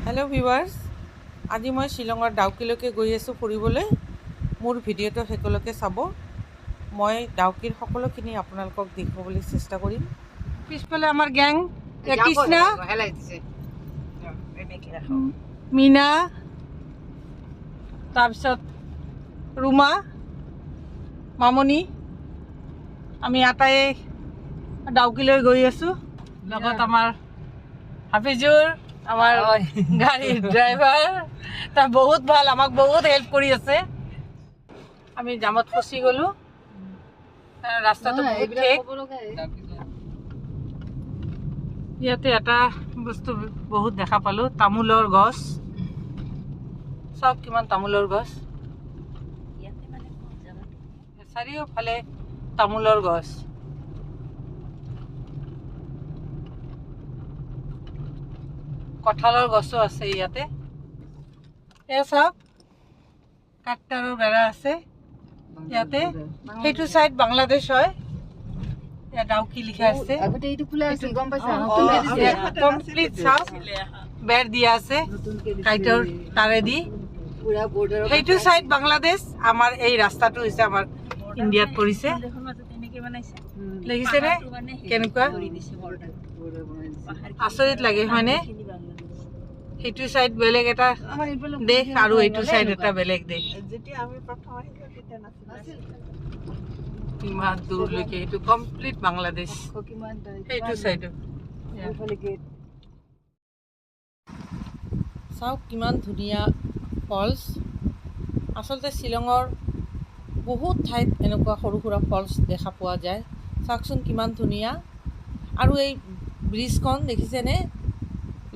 Hello' viewers, আজি মই শ্বিলঙৰ ডাউকিলৈকে গৈ আছোঁ ফুৰিবলৈ। মোৰ ভিডিঅ'টো শেষলৈকে চাব। মই ডাউকিৰ সকলোখিনি আপোনালোকক দেখুৱাবলৈ চেষ্টা কৰিম। পিছফালে আমাৰ গেং কৃষ্ণা, মীনা, তাৰপিছত ৰুমা, মামনি, আমি আটাই ডাউকিলৈ গৈ আছোঁ। লগত আমাৰ হাফিজুৰ, আমাৰ গাড়ীৰ ড্ৰাইভাৰ, তাৰ বহুত ভাল, আমাক বহুত হেল্প কৰি আছে। আমি জামত ফচি গ'লোঁ, ৰাস্তাটো বহুত ঠেক। ইয়াতে এটা বস্তু বহুত দেখা পালোঁ, তামোলৰ গছ। চাওক কিমান তামোলৰ গছ, চাৰিওফালে তামোলৰ গছ। কঁঠালৰ গছো আছে ইয়াতে। এয়া চাওক, কাঠৰ বেৰা আছে ইয়াতে। সেইটো চাইড বাংলাদেশ হয়। ইয়াত ডাউকি লিখা আছে। কমপ্লিট চাওক, বেৰ দিয়া আছে কাইটৰ তাৰেদি। সেইটো চাইড বাংলাদেশ, আমাৰ এই ৰাস্তাটো হৈছে আমাৰ ইণ্ডিয়াত পৰিছে। দেখিছেনে কেনেকুৱা আচৰিত লাগে হয়নে? সেইটো চাইড বেলেগ এটা দেশ আৰু এইটো চাইড এটা বেলেগ দেশ। ইমান দূৰলৈকে এইটো কমপ্লিট বাংলাদেশ, সেইটো চাইড। চাওক কিমান ধুনীয়া ফলছ। আচলতে শ্বিলঙৰ বহুত ঠাইত এনেকুৱা সৰু সুৰা ফলছ দেখা পোৱা যায়। চাওকচোন কিমান ধুনীয়া। আৰু এই ব্ৰিজখন দেখিছেনে?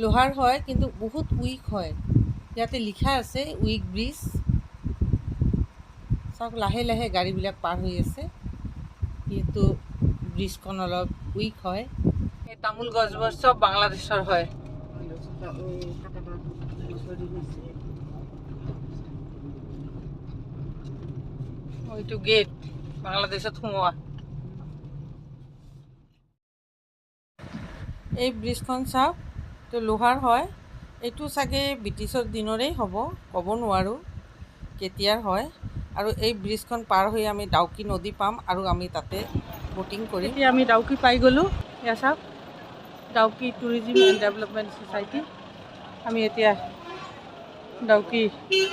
লোহাৰ হয় কিন্তু বহুত উইক হয়। ইয়াতে লিখা আছে উইক ব্ৰিজ। চাওক লাহে লাহে গাড়ীবিলাক পাৰ হৈ আছে, কিন্তু ব্ৰিজখন অলপ উইক হয়। এই তামোল গছবোৰ চব বাংলাদেশৰ হয়। এইটো গেট বাংলাদেশত সোমোৱা। এই ব্ৰিজখন চাওক, এইটো লোহাৰ হয়। এইটো চাগে ব্ৰিটিছৰ দিনৰেই হ'ব, ক'ব নোৱাৰোঁ কেতিয়াৰ হয়। আৰু এই ব্ৰিজখন পাৰ হৈ আমি ডাউকি নদী পাম আৰু আমি তাতে ব'টিং কৰিম। এতিয়া আমি ডাউকি পাই গ'লোঁ। এয়া চাওক, Dawki tourism and development society. আমি এতিয়া ডাউকি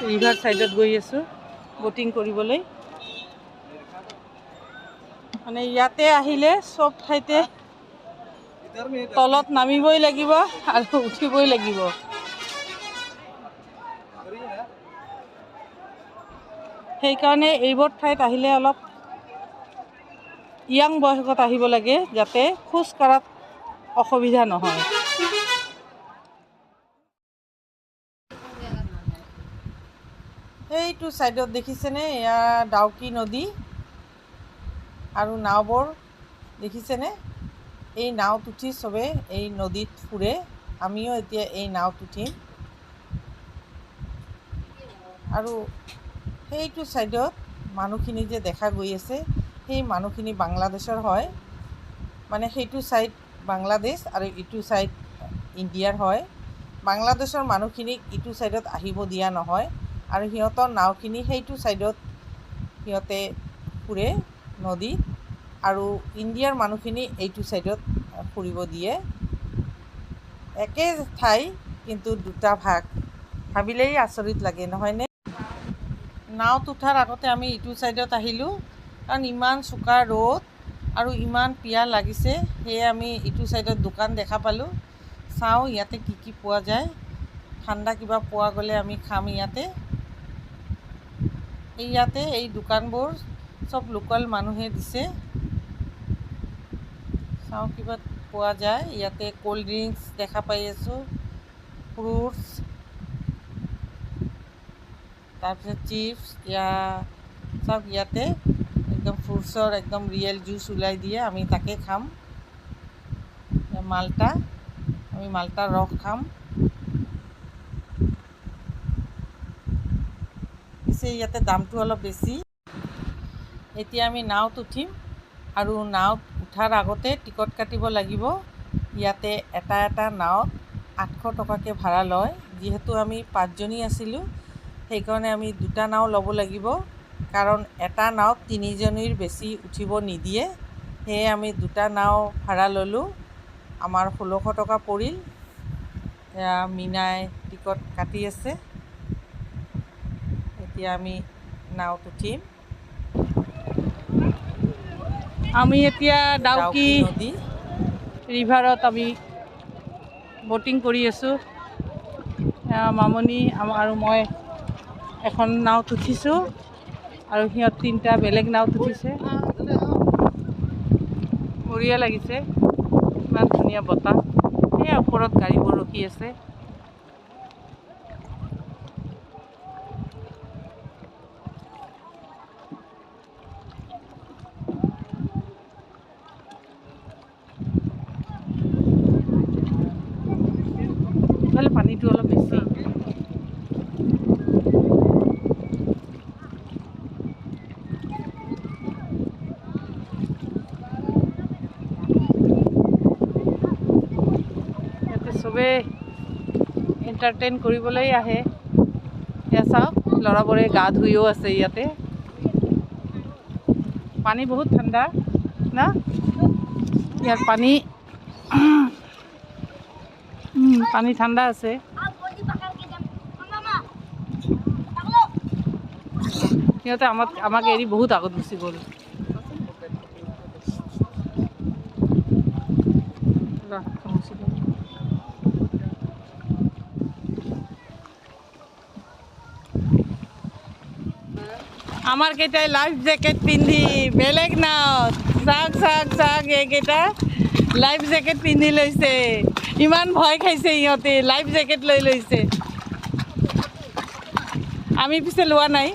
ৰিভাৰ ছাইডত গৈ আছোঁ ব'টিং কৰিবলৈ। মানে ইয়াতে আহিলে চব ঠাইতে তলত নামিবই লাগিব আৰু উঠিবই লাগিব। সেইকাৰণে এইবোৰ ঠাইত আহিলে অলপ য়াং বয়সত আহিব লাগে, যাতে খোজ কঢ়াত অসুবিধা নহয়। সেইটো ছাইডত দেখিছেনে? এয়া ডাউকি নদী আৰু নাওবোৰ দেখিছেনে? এই নাওত উঠি চবে এই নদীত ফুৰে। আমিও এতিয়া এই নাওত উঠিম। আৰু সেইটো ছাইডত মানুহখিনি যে দেখা গৈ আছে, সেই মানুহখিনি বাংলাদেশৰ হয়। মানে সেইটো ছাইড বাংলাদেশ আৰু ইটো ছাইড ইণ্ডিয়াৰ হয়। বাংলাদেশৰ মানুহখিনিক ইটো ছাইডত আহিব দিয়া নহয়, আৰু সিহঁতৰ নাওখিনি সেইটো ছাইডত সিহঁতে ফুৰে নদীত, আৰু ইণ্ডিয়াৰ মানুহখিনি এইটো ছাইডত ফুৰিব দিয়ে। একে ঠাই কিন্তু দুটা ভাগ, ভাবিলেই আচৰিত লাগে নহয়নে? নাওত উঠাৰ আগতে আমি ইটো ছাইডত আহিলোঁ, কাৰণ ইমান চোকা ৰ'দ আৰু ইমান পিয়াহ লাগিছে। সেয়ে আমি ইটো ছাইডত দোকান দেখা পালোঁ। চাওঁ ইয়াতে কি কি পোৱা যায়। ঠাণ্ডা কিবা পোৱা গ'লে আমি খাম ইয়াতে। ইয়াতে এই দোকানবোৰ চব লোকেল মানুহে দিছে। চাওঁ কিবা পোৱা যায়। ইয়াতে ক'ল্ড ড্ৰিংকছ দেখা পাই আছোঁ, ফ্ৰুটছ, তাৰপিছত চিপছ। চাওক ইয়াতে একদম ফ্ৰুটছৰ একদম ৰিয়েল জুচ ওলাই দিয়ে, আমি তাকে খাম। মাল্টা, আমি মাল্টাৰ ৰস খাম। পিছে ইয়াতে দামটো অলপ বেছি। এতিয়া আমি নাওত উঠিম, আৰু নাওত উঠাৰ আগতে টিকট কাটিব লাগিব। ইয়াতে এটা এটা নাওত 800 টকাকৈ ভাড়া লয়। যিহেতু আমি 5জনী আছিলোঁ, সেইকাৰণে আমি 2টা নাও ল'ব লাগিব, কাৰণ এটা নাৱত 3জনীৰ বেছি উঠিব নিদিয়ে। সেয়ে আমি 2টা নাও ভাড়া ল'লোঁ। আমাৰ 1600 টকা পৰিল। এয়া মীনাই টিকট কাটি আছে। এতিয়া আমি নাওত উঠিম। আমি এতিয়া ডাউকি নদী ৰিভাৰত আমি ব'টিং কৰি আছোঁ। মামনি আৰু মই এখন নাওত উঠিছোঁ আৰু সিহঁত 3টা বেলেগ নাওত উঠিছে। বঢ়িয়া লাগিছে, ইমান ধুনীয়া বতাহ। সেই ওপৰত গাড়ীবোৰ ৰখি আছে। ইফালে পানীটো অলপ বেছি। ইয়াতে চবেই এণ্টাৰটেইন কৰিবলৈ আহে। এয়া চাওক, ল'ৰাবোৰে গা ধুইও আছে ইয়াতে। পানী বহুত ঠাণ্ডা না, ইয়াৰ পানী পানী ঠাণ্ডা আছে। সিহঁতে আমাক এৰি বহুত আগত গুচি গ'ল। আমাৰ কেইটাই লাইফ জেকেট পিন্ধি বেলেগ নাওত, চাওক চাওক চাওক, এইকেইটা লাইফ জেকেট পিন্ধি লৈছে। ইমান ভয় খাইছে সিহঁতে, লাইফ জেকেট লৈ লৈছে। আমি পিছে লোৱা নাই।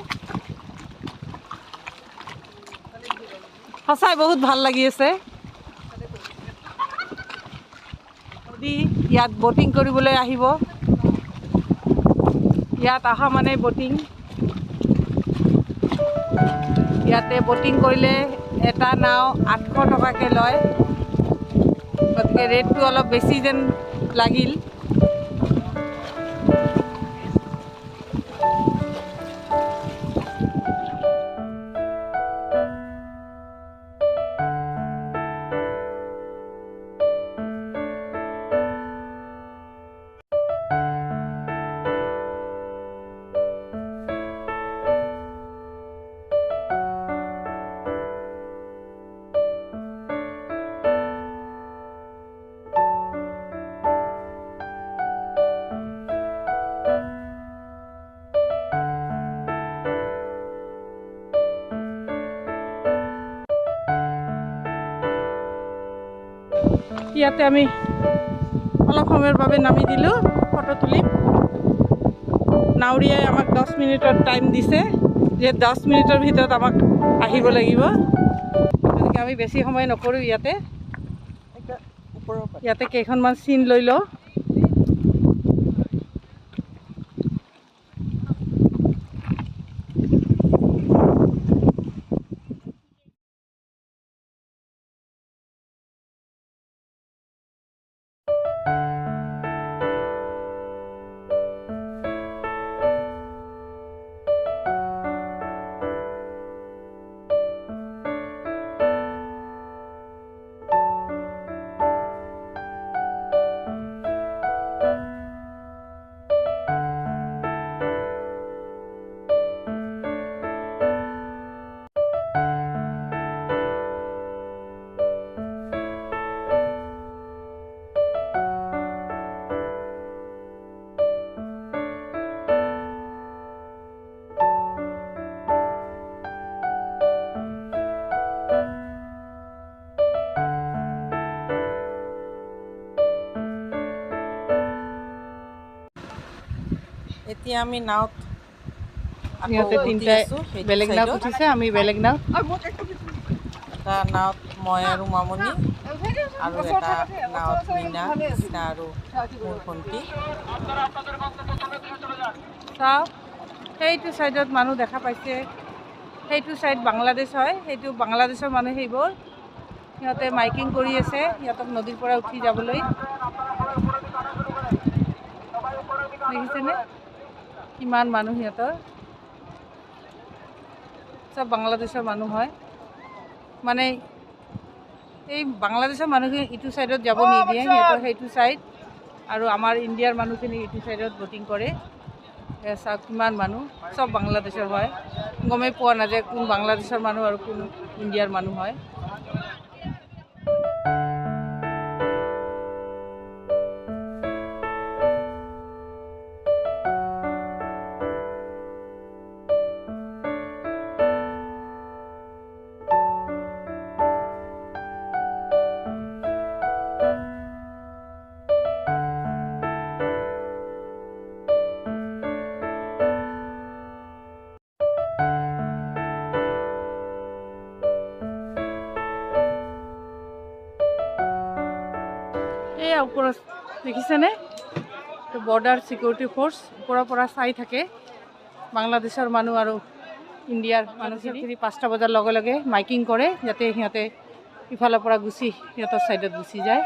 সঁচাই বহুত ভাল লাগি আছে। ইয়াত ব'টিং কৰিবলৈ আহিব। ইয়াত অহা মানে ব'টিং। ইয়াতে ব'টিং কৰিলে এটা নাও 800 টকাকৈ লয়, গতিকে ৰেটটো অলপ বেছি যেন লাগিল। ইয়াতে আমি অলপ সময়ৰ বাবে নামি দিলোঁ, ফটো তুলিম। নাৱৰীয়াই আমাক 10 মিনিটৰ টাইম দিছে, যে 10 মিনিটৰ ভিতৰত আমাক আহিব লাগিব। গতিকে আমি বেছি সময় নকৰোঁ। ইয়াতে কেইখনমান চিন লৈ লওঁ। এতিয়া আমি নাওত সিহঁতে 3টাই বেলেগ নাও উঠিছে, আমি বেলেগ নাও। এটা নাওত মই আৰু মামনি, আৰু এটা নাওত মীনা, কৃষ্ণা আৰু মোৰ ভণ্টি। চাওক, সেইটো ছাইডত মানুহ দেখা পাইছে, সেইটো ছাইড বাংলাদেশ হয়। সেইটো বাংলাদেশৰ মানুহ সেইবোৰ। সিহঁতে মাইকিং কৰি আছে সিহঁতক নদীৰ পৰা উঠি যাবলৈ। দেখিছেনে কিমান মানুহ সিহঁতৰ চব বাংলাদেশৰ মানুহ হয় মানে এই বাংলাদেশৰ মানুহখিনি ইটো ছাইডত যাব নিদিয়ে সিহঁতৰ সেইটো ছাইড আৰু আমাৰ ইণ্ডিয়াৰ মানুহখিনি ইটো ছাইডত ভোটিং কৰে চাওক কিমান মানুহ চব বাংলাদেশৰ হয় গমেই পোৱা নাযায় কোন বাংলাদেশৰ মানুহ আৰু কোন ইণ্ডিয়াৰ মানুহ হয় এয়া ওপৰত দেখিছেনে বৰ্ডাৰ চিকিউৰিটি ফ'ৰ্চ ওপৰৰ পৰা চাই থাকে বাংলাদেশৰ মানুহ আৰু ইণ্ডিয়াৰ মানুহখিনি 5টা বজাৰ লগে লগে মাইকিং কৰে যাতে সিহঁতে ইফালৰ পৰা সিহঁতৰ ছাইডত গুচি যায়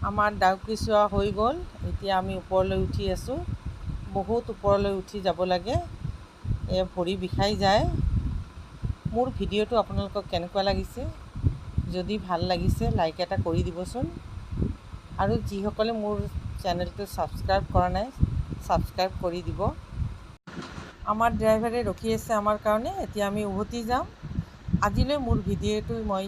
আমাৰ ডাউকি চোৱা হৈ গ'ল এতিয়া আমি ওপৰলৈ উঠি আছোঁ বহুত ওপৰলৈ উঠি যাব লাগে ভৰি বিষাই যায় মোৰ ভিডিঅ'টো আপোনালোকক কেনেকুৱা লাগিছে যদি ভাল লাগিছে লাইক এটা কৰি দিবচোন আৰু যিসকলে মোৰ চেনেলটো ছাবস্ক্ৰাইব কৰা নাই ছাবস্ক্ৰাইব কৰি দিব আমাৰ ড্ৰাইভাৰে ৰখি আছে আমাৰ কাৰণে এতিয়া আমি উভতি যাম আজিলৈ মোৰ ভিডিঅ'টো মই